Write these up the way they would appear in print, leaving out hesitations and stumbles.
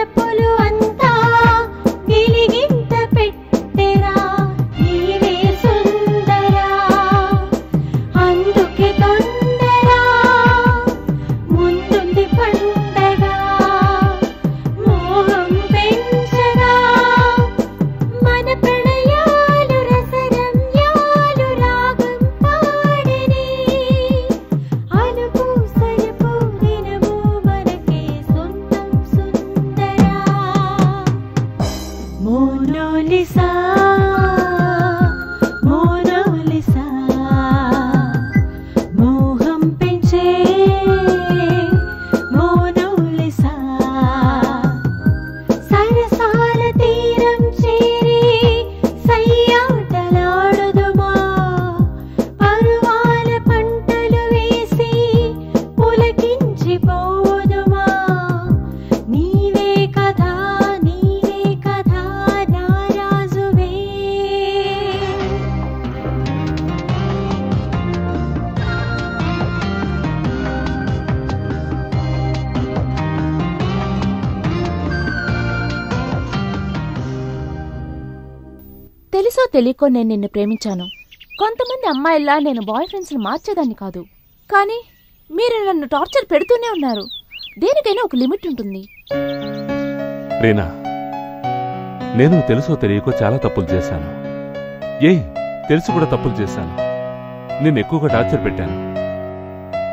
వలపులు అంతా గిలిగింత పెట్టెరా నీవే సుందరా అందుకే తొందరా ముందుంది పండగా మోహం పెంచగా మన ప్రణయాలు రసరమ్యాలు రాగం పాడని అనుపు సలుపు వినము మనకే సొంతం సుందరా మోనాలిసా మోనాలిసా మోహం పెంచే మోనాలిసా సరసాల తీరం చేరి సయ్యాటలాడుదుమా పరువాల పంటలు వేసి పులకించిపోదుమా నీవే కదా నా రాజువే తెలుసో తెలియకో నేను నిన్ను ప్రేమించాను. కొంతమంది అమ్మాయిల్లా నేను బాయ్ ఫ్రెండ్స్ని మార్చేదాన్ని కాదు. కానీ మీరు నన్ను టార్చర్ పెడుతూనే ఉన్నారు. దేనికైనా ఒక లిమిట్ ఉంటుంది. రీనా, నేను తెలుసో తెలియకో చాలా తప్పులు చేశాను. తెలిసి కూడా తప్పులు చేశాను. నిన్ను ఎక్కువగా టార్చర్ పెట్టాను.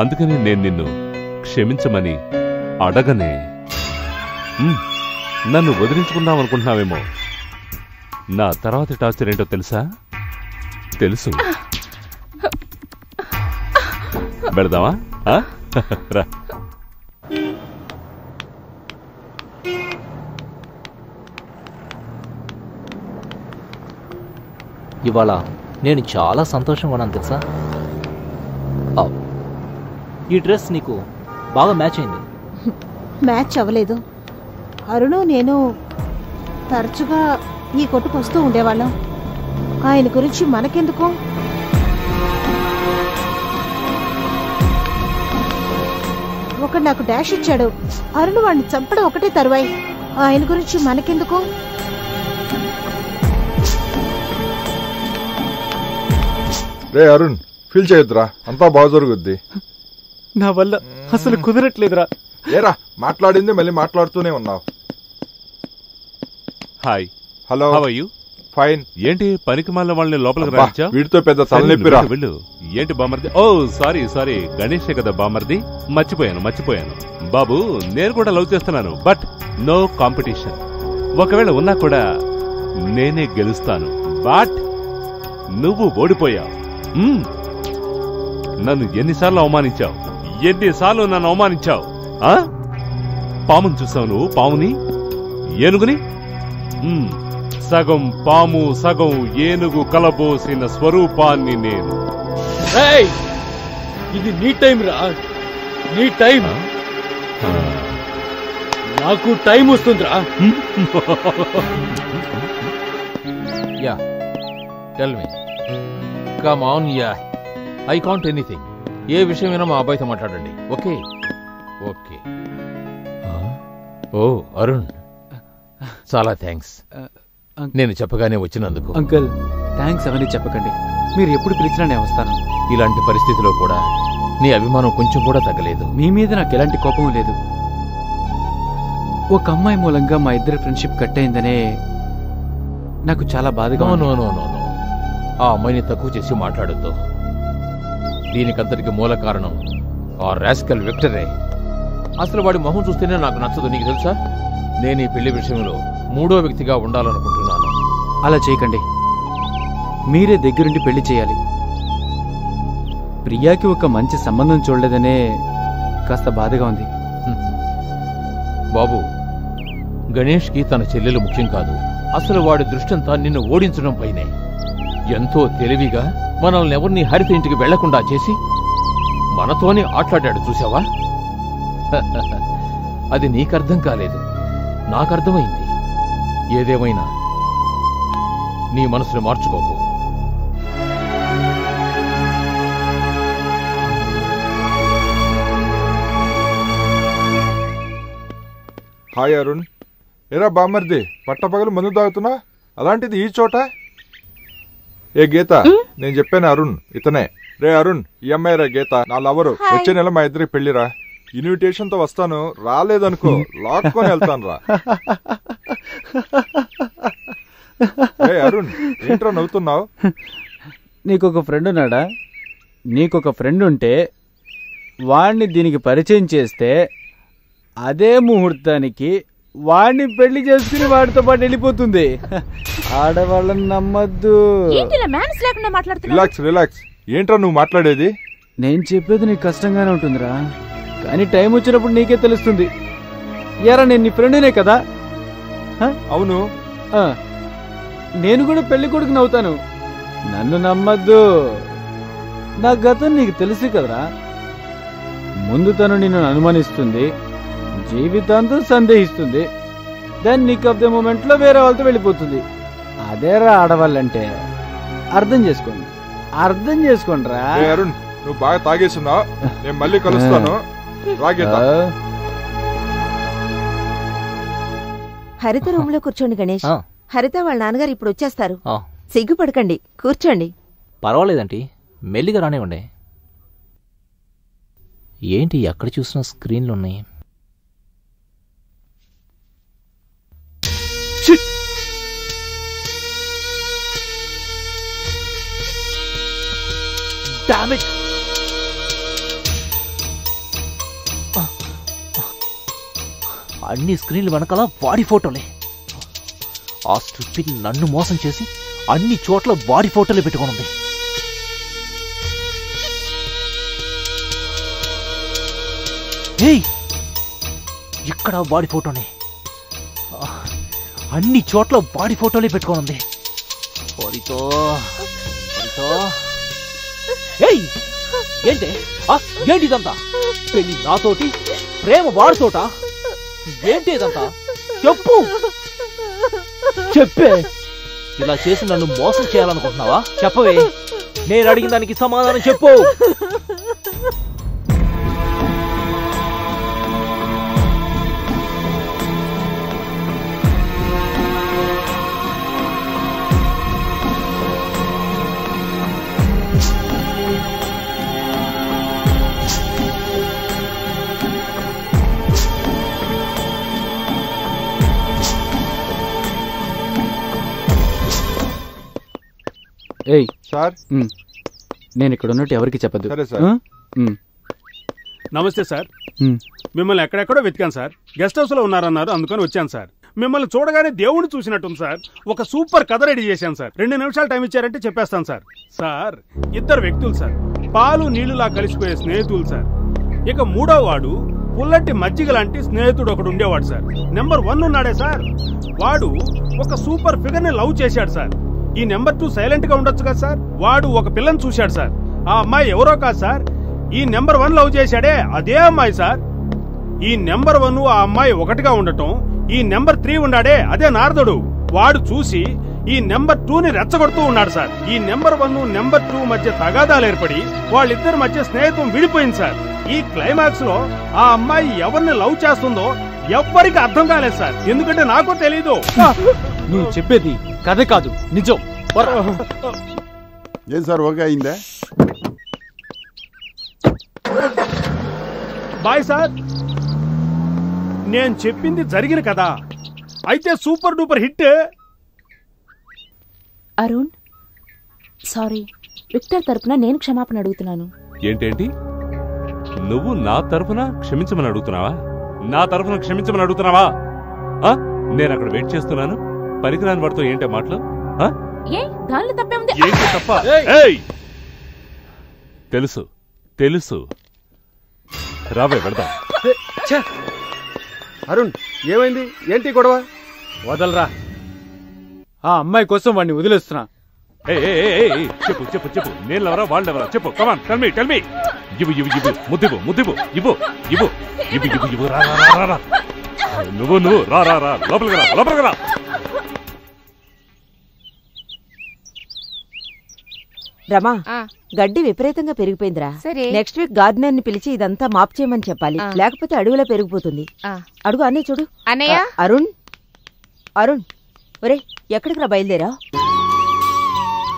అందుకని నేను నిన్ను క్షమించమని అడగనే. నన్ను వదిలించుకుందాం అనుకుంటున్నావేమో. నా తర్వాతి టార్చర్ ఏంటో తెలుసా? తెలుసు. పెడదామా? రా. ఇవాళ నేను చాలా సంతోషంగా ఉన్నాను తెలుసా. ఈ డ్రెస్ నీకు బాగా మ్యాచ్ అయింది. మ్యాచ్ అవ్వలేదు. అరుణు నేను తరచుగా ఈ కొట్టుకు వస్తూ ఉండేవాళ్ళం. ఆయన గురించి మనకెందుకు? ఒకడు నాకు డాష్ ఇచ్చాడు. అరుణు వాడిని చంపడం ఒకటే తరువాయి. ఆయన గురించి మనకెందుకు? రే అరుణ్, ఫీల్ చేయొద్దురా, అంతా బాగా జరుగుద్ది. నా వల్ల అసలు కుదరట్లేదురా. ఏరా మాట్లాడింది మళ్ళీ మాట్లాడుతూనే ఉన్నావు. Hi. Hello. How are you? Fine. ఏంటి పనికి మాలిన వాళ్ళని లోపలికి రానిచ్చావు? వీడితో పెద్ద తలనొప్పిరా. వెళ్ళు. ఏంటి బామర్ది? ఓ సారీ గణేషే కదా బామర్ది. మర్చిపోయాను. బాబు, నేను కూడా లవ్ చేస్తున్నాను. But no competition. ఒకవేళ ఉన్నా కూడా నేనే గెలుస్తాను. బట్ నువ్వు ఓడిపోయావు. నన్ను ఎన్నిసార్లు అవమానించావు? పాముని చూసావు నువ్వు? పాముని, ఏనుగుని, సగం పాము సగం ఏనుగు కలబోసిన స్వరూపాన్ని నేను. ఇది నీ టైం రా, నీ టైం. నాకు టైం వస్తుందిరా. Yeah, tell me. Come on. Yeah, I can't anything. ఏ విషయమైనా మా అబ్బాయితో మాట్లాడండి. ఓకే. ఓ అరుణ్, చాలా థ్యాంక్స్. నేను చెప్పగానే వచ్చినందుకు. అంకుల్, థ్యాంక్స్ అవన్నీ చెప్పకండి. మీరు ఎప్పుడు పిలిచినా నేను వస్తాను. ఇలాంటి పరిస్థితిలో కూడా నీ అభిమానం కొంచెం కూడా తగ్గలేదు. మీ మీద నాకు ఎలాంటి కోపం లేదు. ఒక అమ్మాయి మూలంగా మా ఇద్దరి ఫ్రెండ్షిప్ కట్ అయిందనే నాకు చాలా బాధగా. నో, ఆ అమ్మాయిని తక్కువ చేసి మాట్లాడొద్దు. దీనికంతటికి మూల కారణం ఆ రాస్కల్ విక్టరే. అసలు వాడి మొహం చూస్తేనే నాకు నచ్చదు. నీకు తెలుసా, నేను ఈ పెళ్లి విషయంలో మూడో వ్యక్తిగా ఉండాలనుకుంటున్నాను. అలా చేయకండి. మీరే దగ్గరుండి పెళ్లి చేయాలి. ప్రియాకి ఒక మంచి సంబంధం చూడలేదనే కాస్త బాధగా ఉంది. బాబు, గణేష్కి తన చెల్లెలు ముఖ్యం కాదు. అసలు వాడి దృష్టంతా నిన్ను ఓడించడం పైనే. ఎంతో తెలివిగా మనల్ని ఎవరిని హరిత ఇంటికి వెళ్లకుండా చేసి మనతోనే ఆట్లాడాడు. చూసావా? అది నీకర్థం కాలేదు, నాకర్థమైంది. ఏదేమైనా నీ మనసుని మార్చుకోకు. హాయ్ అరుణ్, ఏరా బామ్మర్ది పట్టపగలు మందు తాగుతున్నా, అలాంటిది ఈ చోట? ఏ గీత, నేను చెప్పాను అరుణ్ ఇతనే. రే అరుణ్, ఈ అమ్మాయి రా గీత, నా లవరు. వచ్చే నెల మా ఇద్దరికి పెళ్లిరా. ఇన్విటేషన్ తో వస్తాను, రాలేదనుకో లాక్కొని వెళ్తాను రా. రే అరుణ్, ఏంట్రా నవ్వుతున్నావు? నీకొక ఫ్రెండ్ ఉన్నాడా? నీకొక ఫ్రెండ్ ఉంటే వాణ్ణి దీనికి పరిచయం చేస్తే అదే ముహూర్తానికి వాడిని పెళ్లి చేసుకుని వాడితో పాటు వెళ్ళిపోతుంది. ఆడవాళ్ళని నమ్మద్దు. Relax relax. ఏంట్రా నువ్వు మాట్లాడేది? నేను చెప్పేది నీకు కష్టంగానే ఉంటుందిరా, కానీ టైం వచ్చినప్పుడు నీకే తెలుస్తుంది. యారా నేను నీ ఫ్రెండ్నే కదా? అవును. నేను కూడా పెళ్లి కొడుకుని అవుతాను. నన్ను నమ్మద్దు. నా గతం నీకు తెలుసు కదరా. ముందు తను నిన్ను అనుమానిస్తుంది, జీవితాంతం సందేహిస్తుంది, దెన్ నీకు ఆఫ్ ద మూమెంట్ లో వేరే వాళ్ళతో వెళ్ళిపోతుంది. అదేరా ఆడవాళ్ళంటే. అర్థం చేసుకోండి, అర్థం చేసుకోండి రా. అరుణ్, నువ్వు బాగా తాగేస్తున్నావు, నేను మళ్ళీ కలుస్తాను. హరిత రూమ్ లో కూర్చోండి గణేష్. హరిత వాళ్ళ నాన్నగారు ఇప్పుడు వచ్చేస్తారు. సిగ్గుపడకండి, కూర్చోండి. పర్వాలేదంటీ, మెల్లిగా రానివ్వండి. ఏంటి ఎక్కడ చూసినా స్క్రీన్లు ఉన్నాయి? అన్ని స్క్రీన్లు వెనకాల వాడి ఫోటోలే. ఆ స్ట్రిప్పింగ్ నన్ను మోసం చేసి అన్ని చోట్ల వాడి ఫోటోలే పెట్టుకోనుంది. ఇక్కడ వాడి ఫోటోనే, అన్ని చోట్ల వాడి ఫోటోలే పెట్టుకోనుంది. ఏంటి ఏంటిదంతా? పెళ్లి నాతోటి, ప్రేమ వాడితోట. ఏంటి ఇదంతా? చెప్పు, చెప్పే. ఇలా చేసి నన్ను మోసం చేయాలనుకుంటున్నావా? చెప్పవే, నేను అడిగిన దానికి సమాధానం చెప్పు. ఏయ్ సార్, నేను ఇక్కడ ఉన్నట్టు ఎవరికి చెప్పదు. సరే సార్. నమస్తే సార్. మిమ్మల్ని ఎక్కడెక్కడో వెతికాను సార్. గెస్ట్ హౌస్ లో ఉన్నారన్నారు, అందుకని వచ్చాను సార్. మిమ్మల్ని చూడగానే దేవుణ్ణి చూసినట్టుంది సార్. ఒక సూపర్ కథ రెడీ చేశాను సార్. 2 నిమిషాలు టైం ఇచ్చారంటే చెప్పేస్తాను సార్. సార్, 2 వ్యక్తులు సార్, పాలు నీళ్లులా కలిసిపోయే స్నేహితులు సార్. ఇక 3వ వాడు పుల్లటి మజ్జిగ లాంటి స్నేహితుడు ఒకడు ఉండేవాడు సార్. నెంబర్ 1 ఉన్నాడే సార్, వాడు ఒక సూపర్ ఫిగర్ ని లవ్ చేశాడు సార్. ఈ నెంబర్ 2 సైలెంట్ గా ఉండొచ్చు కదా సార్. వాడు ఒక పిల్లని చూశాడు సార్. ఆ అమ్మాయి ఎవరో కాదు సార్, ఈ నెంబర్ 1 లవ్ చేశాడే అదే అమ్మాయి సార్. ఈ నెంబర్ 1 ఆ అమ్మాయి ఒకటిగా ఉండటం, ఈ నెంబర్ 3 ఉన్నాడే అదే నారదుడు. వాడు చూసి ఈ నెంబర్ 2ని రెచ్చగొడుతూ ఉన్నాడు సార్. ఈ నెంబర్ 1 నెంబర్ 2 మధ్య తగాదాలు ఏర్పడి వాళ్ళిద్దరి మధ్య స్నేహితం విడిపోయింది సార్. ఈ క్లైమాక్స్ లో ఆ అమ్మాయి ఎవరిని లవ్ చేస్తుందో ఎవ్వరికి అర్థం కాలేదు సార్, ఎందుకంటే నాకు తెలీదు. నువ్వు చెప్పేది కథ కాదు, నిజం. ఏం సార్, ఓకే అయిందా? బాయ్ సార్, నేను చెప్పింది జరిగిన కదా, అయితే super duper hit. Arun, sorry. Victor తరపున నేను క్షమాపణ అడుగుతున్నాను. ఏంటేంటి? నువ్వు నా తరపున క్షమించమని అడుగుతున్నావా? నా తరపున క్షమించమని అడుగుతున్నావా? నేను అక్కడ వెయిట్ చేస్తున్నాను, పనికిరాని వాడితో ఏంటే మాటలు? దానిలో తప్పే ఉంది. ఏంటి తప్ప? తెలుసు తెలుసు, రాబోయే పెడదాం. అరుణ్, ఏమైంది? ఏంటి గొడవ? వదలరా. ఆ అమ్మాయి కోసం వాడిని వదిలేస్తున్నా. చెప్పు చెప్పు చెప్పు, నేను ఎవరా వాళ్ళెవరా చెప్పు. కమాన్, టెల్ మీ టెల్ మీ. ఇవ్వు ఇవ్వు ఇవ్వు, ముద్దివ్వు ముద్దివ్వు, ఇవ్వు ఇవ్వు ఇవ్వు ఇవ్వు ఇవ్వు. రా రా రా, నువ్వు నువ్వు రా రా రా, లోపలికి రా లోపలికి రా. రమా, గడ్డి విపరీతంగా పెరిగిపోయిందిరా. నెక్స్ట్ వీక్ గార్డెనర్ ని పిలిచి ఇదంతా మాప్ చేయమని చెప్పాలి, లేకపోతే అడవిలో పెరిగిపోతుంది. అడుగు అన్నయ్య, చూడు. అన్నయ్య. అరుణ్, అరుణ్, ఒరే ఎక్కడికి రా బయలుదేరా?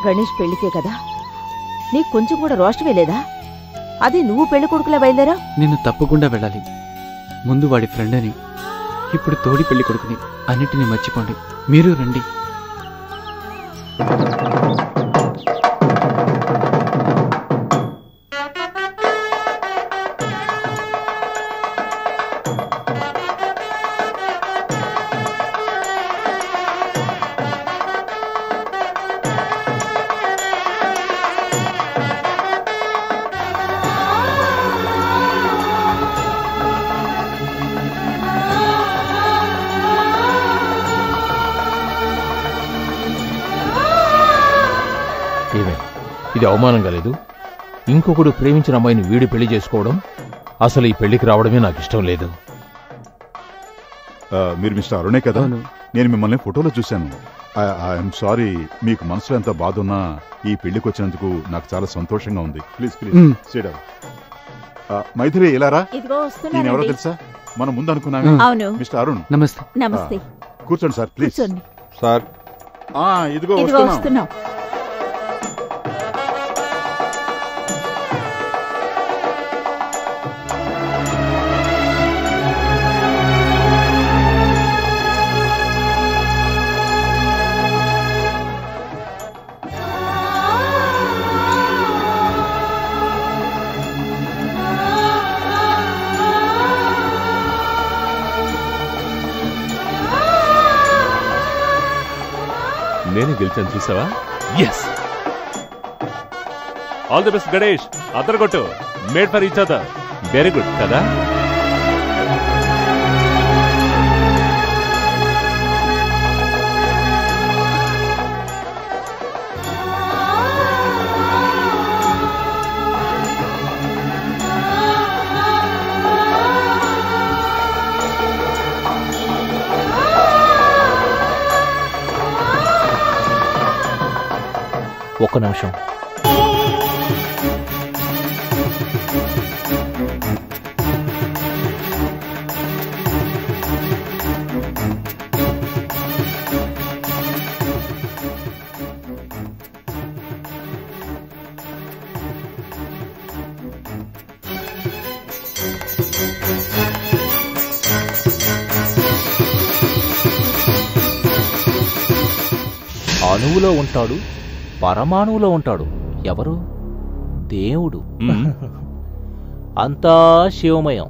గణేష్ పెళ్లికే కదా, నీకు కొంచెం కూడా రోషమే లేదా? అదే నువ్వు పెళ్లి కొడుకులా బయలుదేరా? నేను తప్పకుండా వెళ్ళాలి. ముందు వాడి ఫ్రెండ్ అని, ఇప్పుడు తోడి పెళ్లి కొడుకుని. అన్నిటినీ మర్చిపోండి, మీరు రండి. ఇది అవమానంగా లేదు? ఇంకొకడు ప్రేమించిన అమ్మాయిని వీడి పెళ్లి చేసుకోవడం, అసలు ఈ పెళ్లికి రావడమే నాకు ఇష్టం లేదు. మీరు మిస్టర్ అరుణే కదా? నేను మిమ్మల్ని ఫోటోలో చూశాను. ఐఎమ్ సారీ, మీకు మనసులో ఎంత బాధ ఉన్నా ఈ పెళ్లికి వచ్చినందుకు నాకు చాలా సంతోషంగా ఉంది. Please please sit down. Maithili ఇలారా. నేను ఎవరో తెలుసా? మనం ముందు అనుకున్నాను. మిస్టర్ అరుణ్. నమస్తే. నమస్తే. కూర్చోండి సార్ ప్లీజ్. సార్ ఇదిగో వస్తున్నాం. నేనే గెలిచాను, చూసావా? Yes, all the best Ganesh. Other కొట్టు. Made for each other. Very good కదా? ఒక్క నిమిషం. అణువులో ఉంటాడు, పరమాణువులో ఉంటాడు. ఎవరు? దేవుడు. అంతా శివమయం.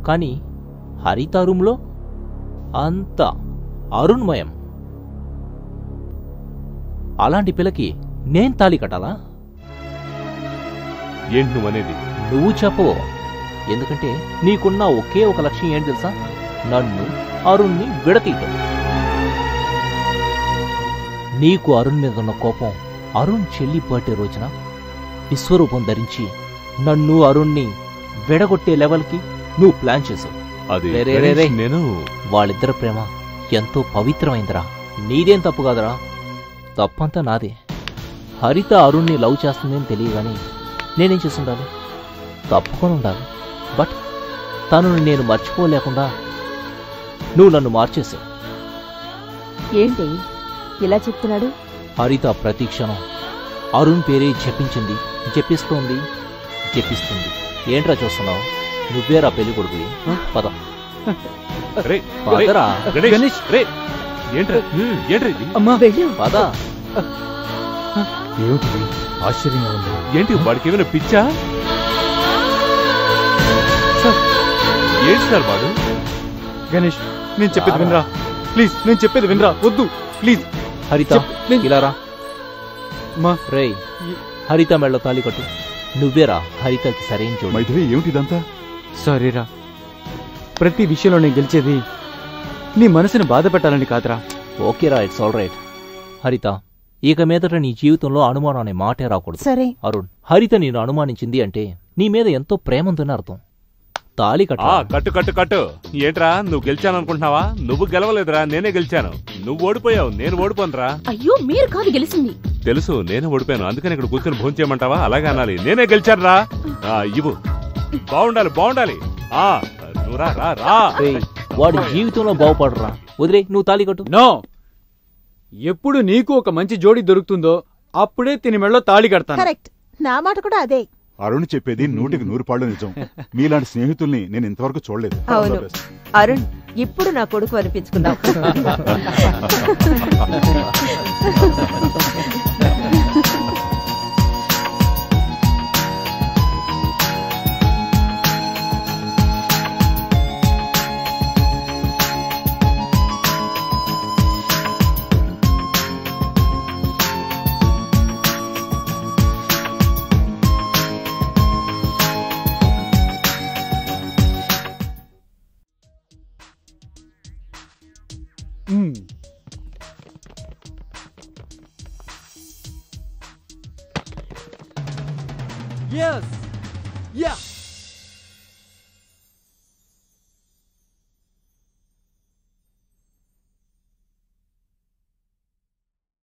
కానీ హరిత రూంలో అంతా అరుణ్మయం. అలాంటి పిల్లకి నేను తాళి కట్టాలా? ఏంటి నువ్వనేది? నువ్వు చెప్పవు. ఎందుకంటే నీకున్న ఒకే ఒక లక్ష్యం ఏంటి తెలుసా? నన్ను అరుణ్ని విడతీయటం. నీకు అరుణ్ మీద ఉన్న కోపం అరుణ్ చెల్లి బర్త్డే రోజున విశ్వరూపం ధరించి నన్ను అరుణ్ని విడగొట్టే లెవెల్కి నువ్వు ప్లాన్ చేసావు. నేను వాళ్ళిద్దరి ప్రేమ ఎంతో పవిత్రమైందిరా. నీదేం తప్పు కాదురా, తప్పంతా నాదే. హరిత అరుణ్ని లవ్ చేస్తుందని తెలియగాని నేనేం చేస్తుండాలి? తప్పుకొని ఉండాలి. బట్ తనను నేను మర్చిపోలేకుండా నువ్వు నన్ను మార్చేసావు. ఏంటి ఇలా చెప్తున్నాడు? హరిత ప్రతి క్షణం అరుణ్ పేరే జపించింది, జపిస్తోంది, జపిస్తుంది. ఏంట్రా చూస్తున్నావు? నువ్వేరా పెళ్లి కొడుకువి. పద. పదరా. పద. ఏమిటి ఆశ్చర్యంగా ఉంది? ఏంటి వాడికి ఏమైనా పిచ్చా? ఏంటి సార్ వాడు? గణేష్, నేను చెప్పేది వినరా ప్లీజ్. నేను చెప్పేది వినరా. వద్దు ప్లీజ్. హరిత ఇలారా. రేయ్, హరిత మెళ్ళ తాళి కట్టు. నువ్వేరా హరితకి సరైన చూడు. మైథిలి, ఏమిటిదంతా? సారీరా, ప్రతి విషయంలో నేను గెలిచేది నీ మనసుని బాధ పెట్టాలని కాదురా. ఓకేరా, ఇట్స్ ఆల్ రైట్. హరిత, ఇక మీదట నీ జీవితంలో అనుమానం అనే మాటే రాకూడదు. సరే. అరుణ్, హరిత నేను అనుమానించింది అంటే నీ మీద ఎంతో ప్రేమ ఉందని అర్థం. తాళి కట్టు. కట్టు కట్టు కట్టు. ఏంట్రా నువ్వు గెలిచాను అనుకుంటున్నావా? నువ్వు గెలవలేదురా, నేనే గెలిచాను. నువ్వు ఓడిపోయావు, నేను ఓడిపోనురా. అయ్యో, మీరు కాదు గెలిచింది. తెలుసు, నేనే ఓడిపోయాను. అందుకని ఇక్కడ కూర్చొని భోజనం చేయమంటావా? అలాగే అనాలి. నేనే గెలిచాను రా. ఇవ్వు. బాగుండాలి బాగుండాలి. నువ్వు రా రా రా. వాడు జీవితంలో బాగుపడరా. వదిలే, నువ్వు తాళి కట్టు. నో, ఎప్పుడు నీకు ఒక మంచి జోడి దొరుకుతుందో అప్పుడే తిని మెళ్ళలో తాళి కడతాను. కరెక్ట్, నా మాట కూడా అదే. అరుణ్ చెప్పేది 100% నిజం. మీలాంటి స్నేహితుల్ని నేను ఇంతవరకు చూడలేదు. అవును అరుణ్, ఇప్పుడు నా కొడుకు అనిపించుకున్నావు. Yes. Yeah.